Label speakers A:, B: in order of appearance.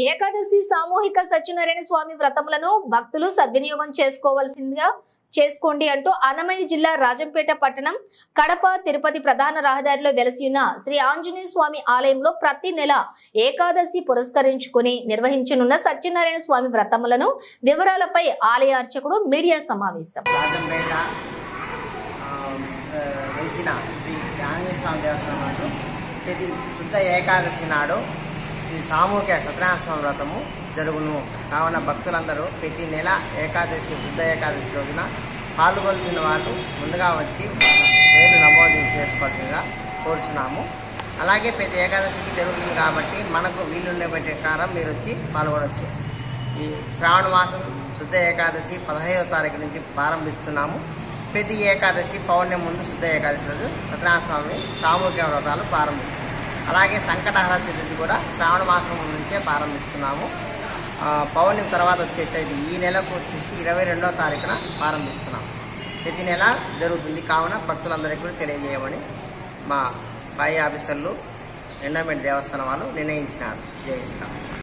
A: ఏకాదశి సామూహిక సత్యనారాయణ స్వామి వ్రతములను భక్తులు సద్వినియోగం చేసుకోండి అంటూ అన్నమయ్య జిల్లా రాజంపేట పట్టణం కడప తిరుపతి ప్రధాన రహదారిలో వెలసియున్న శ్రీ ఆంజనేయ స్వామి ఆలయంలో ప్రతి నెల ఏకాదశి పురస్కరించుకుని నిర్వహించనున్న సత్యనారాయణ స్వామి వ్రతములను వివరాలపై ఆలయ అర్చకుడు మీడియా సమావేశం.
B: రాజంపేట వెలిసిన శ్రీ ఆంజనేయ స్వామి దేవస్థానం ప్రతి శుద్ధ ఏకాదశి నాడు శ్రీ సామూహిక సత్యనారాయణ స్వామి వ్రతము జరుగును. కావున భక్తులందరూ ప్రతి నెల ఏకాదశి శుద్ధ ఏకాదశి రోజున పాల్గొల్చిన వాళ్ళు ముందుగా వచ్చి పేర్లు నమోదు చేసుకోవాల్సిందిగా కోరుచున్నాము. అలాగే ప్రతి ఏకాదశికి జరుగుతుంది కాబట్టి మనకు వీలుండే ప్రకారం మీరు వచ్చి పాల్గొనవచ్చు. ఈ శ్రావణ మాసం శుద్ధ ఏకాదశి 15వ తారీఖు నుంచి ప్రారంభిస్తున్నాము. ప్రతి ఏకాదశి పౌర్ణమి ముందు శుద్ధ ఏకాదశి రోజు సత్యనారాయణ స్వామి సామూహిక వ్రతాలు ప్రారంభిస్తున్నాము. అలాగే సంకటహర చతుర్థి కూడా శ్రావణ మాసం నుంచే ప్రారంభిస్తున్నాము. పౌర్ణమి తర్వాత వచ్చేది ఈ నెలకు వచ్చేసి 22వ తారీఖున ప్రారంభిస్తున్నాము. ప్రతి నెల జరుగుతుంది. కావున భక్తులందరికీ కూడా తెలియజేయమని మా పై ఆఫీసర్లు ఎండోమెంట్ దేవస్థానం వాళ్ళు నిర్ణయించినారు. జై శ్రీరామ్.